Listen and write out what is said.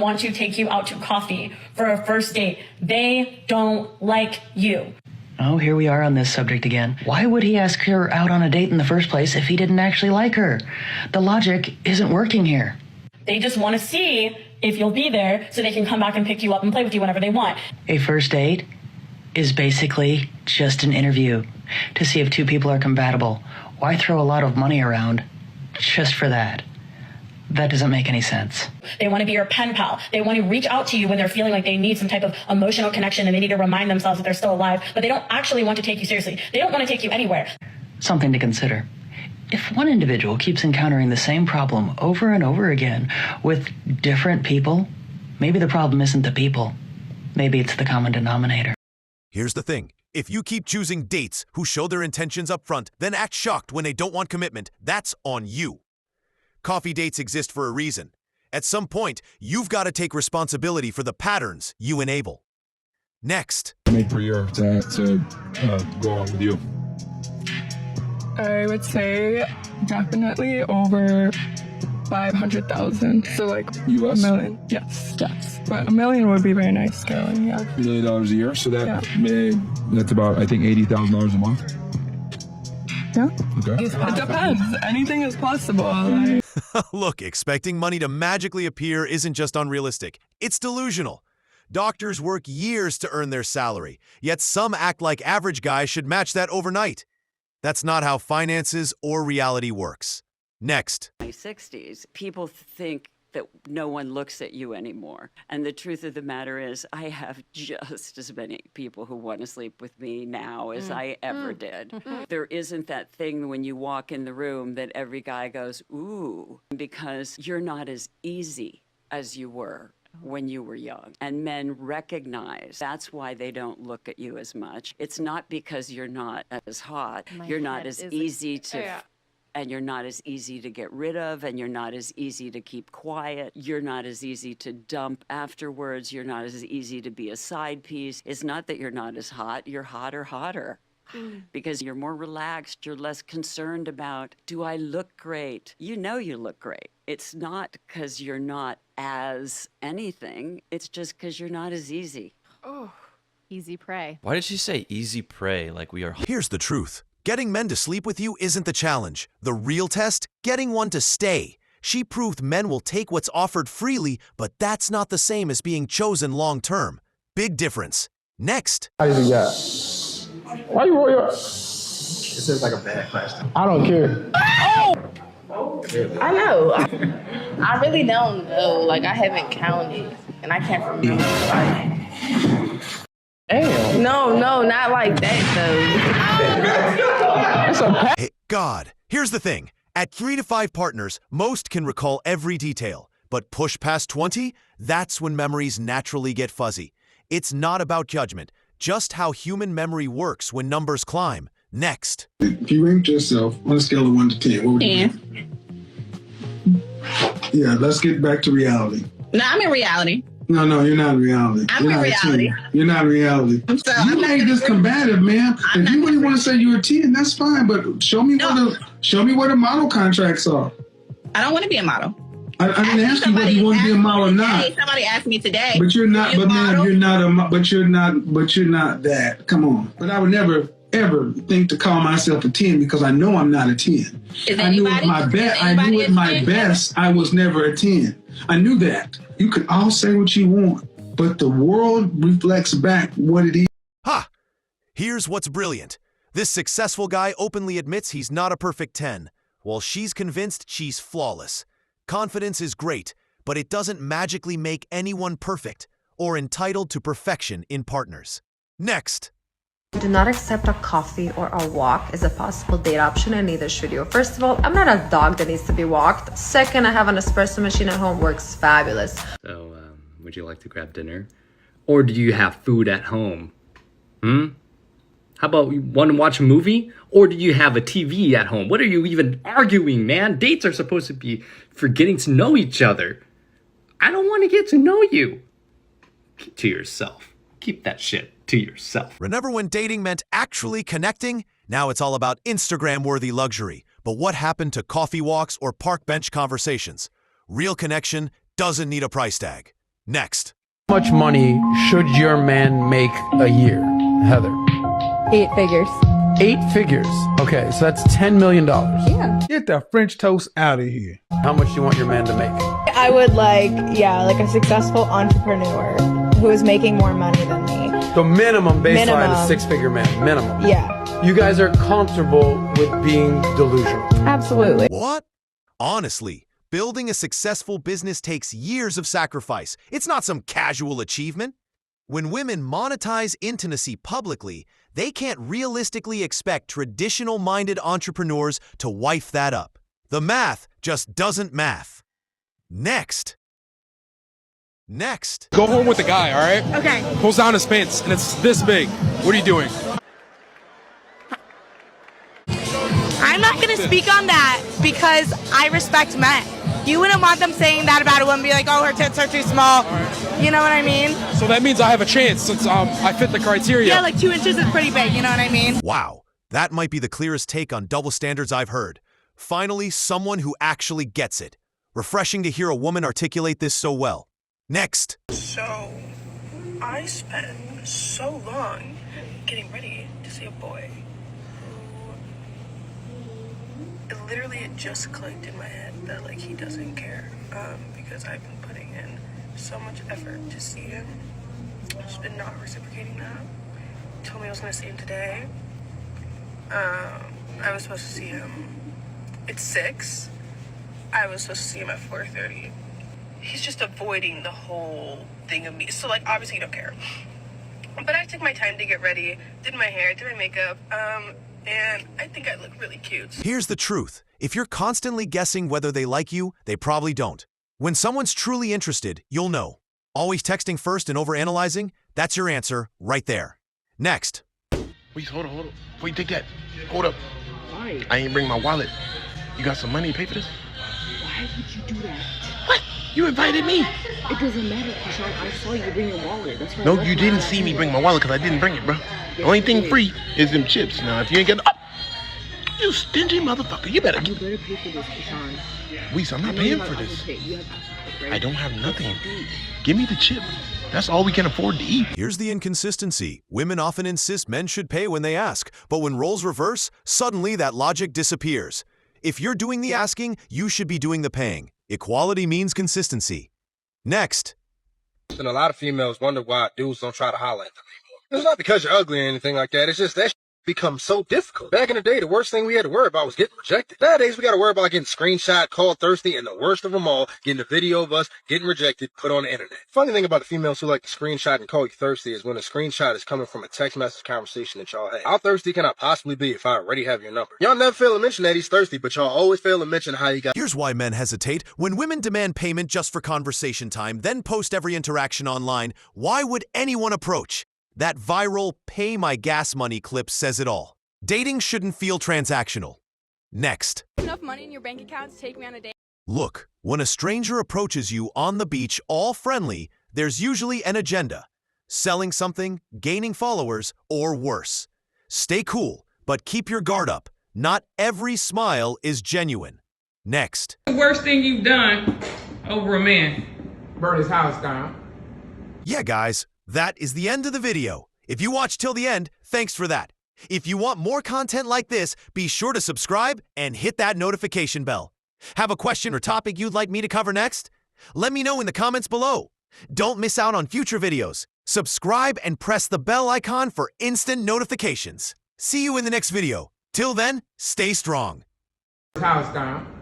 not want to take you out to coffee for a first date. They don't like you. Oh, here we are on this subject again. Why would he ask her out on a date in the first place if he didn't actually like her? The logic isn't working here. They just want to see if you'll be there so they can come back and pick you up and play with you whenever they want. A first date is basically just an interview to see if two people are compatible. Why throw a lot of money around just for that? That doesn't make any sense. They want to be your pen pal. They want to reach out to you when they're feeling like they need some type of emotional connection and they need to remind themselves that they're still alive, but they don't actually want to take you seriously. They don't want to take you anywhere. Something to consider. If one individual keeps encountering the same problem over and over again with different people, maybe the problem isn't the people. Maybe it's the common denominator. Here's the thing. If you keep choosing dates who show their intentions up front, then act shocked when they don't want commitment, that's on you. Coffee dates exist for a reason. At some point, you've got to take responsibility for the patterns you enable. Next. Make per year to go on with you? I would say definitely over 500,000. So like US? $1 million. Yes. But $1 million would be very nice, Caroline. Yeah. $1 million a year. So that's about, I think, $80,000 a month. Yeah. Okay. It depends. Anything is possible. Like. Look, expecting money to magically appear isn't just unrealistic. It's delusional. Doctors work years to earn their salary, yet some act like average guys should match that overnight. That's not how finances or reality works. Next. In my 60s, people think that no one looks at you anymore. And the truth of the matter is, I have just as many people who want to sleep with me now as I ever did. There isn't that thing when you walk in the room that every guy goes, ooh, because you're not as easy as you were when you were young. And men recognize that's why they don't look at you as much. It's not because you're not as hot. You're not as easy to... And you're not as easy to get rid of, and you're not as easy to keep quiet. You're not as easy to dump afterwards. You're not as easy to be a side piece. It's not that you're not as hot. You're hotter. Because you're more relaxed. You're less concerned about, do I look great? You know you look great. It's not because you're not as anything. It's just because you're not as easy. Oh, easy prey. Why did she say easy prey like we are? Here's the truth. Getting men to sleep with you isn't the challenge. The real test? Getting one to stay. She proved men will take what's offered freely, but that's not the same as being chosen long-term. Big difference. Next. How did you got? Why you roll your... It says like a bad question. I don't care. Oh! I know. I really don't know. Like, I haven't counted, and I can't remember. Damn. No, not like that, though. Hey, God, here's the thing. At 3 to 5 partners, most can recall every detail. But push past 20, that's when memories naturally get fuzzy. It's not about judgment, just how human memory works when numbers climb. Next. If you ranked yourself on a scale of 1 to 10, what would you do? Yeah, let's get back to reality. No, I'm in reality. No, you're not in reality. I'm in reality. You're not in reality. You ain't this combative, man. If you really want to say you're a 10, that's fine. But show me where the model contracts are. I don't want to be a model. I didn't ask you whether you want to be a model or not. Somebody asked me today. But you're not. But man, you're not a. But you're not that. Come on. But I would never ever think to call myself a 10 because I know I'm not a 10. I knew at my best I was never a 10. I knew that. You can all say what you want, but the world reflects back what it is. Ha! Here's what's brilliant. This successful guy openly admits he's not a perfect 10, while she's convinced she's flawless. Confidence is great, but it doesn't magically make anyone perfect or entitled to perfection in partners. Next. Do not accept a coffee or a walk as a possible date option, and neither should you. First of all, I'm not a dog that needs to be walked. Second, I have an espresso machine at home, works fabulous. So, would you like to grab dinner? Or do you have food at home? How about you want to watch a movie? Or do you have a TV at home? What are you even arguing, man? Dates are supposed to be for getting to know each other. I don't want to get to know you. Keep to yourself. Keep that shit to yourself. Remember when dating meant actually connecting? Now it's all about Instagram-worthy luxury. But what happened to coffee walks or park bench conversations? Real connection doesn't need a price tag. Next. How much money should your man make a year, Heather? 8 figures. 8 figures. Okay, so that's $10 million. Yeah. Get the French toast out of here. How much do you want your man to make? I would like a successful entrepreneur who is making more money than me. The minimum baseline Minimum. is 6-figure man. Minimum. Yeah. You guys are comfortable with being delusional. Absolutely. What? Honestly, building a successful business takes years of sacrifice. It's not some casual achievement. When women monetize intimacy publicly, they can't realistically expect traditional-minded entrepreneurs to wife that up. The math just doesn't math. Next. Go home with the guy, all right? Okay. Pulls down his pants, and it's this big. What are you doing? I'm not going to speak on that because I respect men. You wouldn't want them saying that about a woman, be like, oh, her tits are too small. You know what I mean? So that means I have a chance since I fit the criteria. Yeah, like 2 inches is pretty big, you know what I mean? Wow, that might be the clearest take on double standards I've heard. Finally, someone who actually gets it. Refreshing to hear a woman articulate this so well. Next. So, I spent so long getting ready to see a boy who, it just clicked in my head that, like, he doesn't care, because I've been putting in so much effort to see him. I've just been not reciprocating that. He told me I was going to see him today. I was supposed to see him at 6. I was supposed to see him at 4:30. He's just avoiding the whole thing of me. So, like, obviously you don't care. But I took my time to get ready, did my hair, did my makeup, and I think I look really cute. Here's the truth. If you're constantly guessing whether they like you, they probably don't. When someone's truly interested, you'll know. Always texting first and overanalyzing? That's your answer right there. Next. Wait, hold on. Wait, take that. Hold up. Why? I ain't bring my wallet. You got some money to pay for this? Why would you do that? What? You invited me. It doesn't matter, Krishan. I saw you bring your wallet. That's why. No, you didn't see me bring my wallet because I didn't bring it, bro. The only thing free is them chips. Now, if you ain't got... Oh, you stingy motherfucker. You better... You better pay for this, Krishan. Weez, I'm not paying for this. I don't have nothing. Give me the chip. That's all we can afford to eat. Here's the inconsistency. Women often insist men should pay when they ask, but when roles reverse, suddenly that logic disappears. If you're doing the asking, you should be doing the paying. Equality means consistency. Next. And a lot of females wonder why dudes don't try to holler at them anymore. It's not because you're ugly or anything like that. It's just that becomes so difficult. Back in the day, the worst thing we had to worry about was getting rejected. Nowadays, we got to worry about getting screenshot, called thirsty, and the worst of them all, getting a video of us getting rejected, put on the internet. Funny thing about the females who like to screenshot and call you thirsty is when the screenshot is coming from a text message conversation that y'all had. How thirsty can I possibly be if I already have your number? Y'all never fail to mention that he's thirsty, but y'all always fail to mention how you got. Here's why men hesitate. When women demand payment just for conversation time, then post every interaction online, why would anyone approach? That viral pay my gas money clip says it all. Dating shouldn't feel transactional. Next. Enough money in your bank account to take me on a date? Look, when a stranger approaches you on the beach all friendly, there's usually an agenda. Selling something, gaining followers, or worse. Stay cool, but keep your guard up. Not every smile is genuine. Next. The worst thing you've done over a man? Burn his house down. Yeah, guys, that is the end of the video. If you watched till the end, thanks for that. If you want more content like this, be sure to subscribe and hit that notification bell. Have a question or topic you'd like me to cover next? Let me know in the comments below. Don't miss out on future videos. Subscribe and press the bell icon for instant notifications. See you in the next video. Till then, stay strong. House down.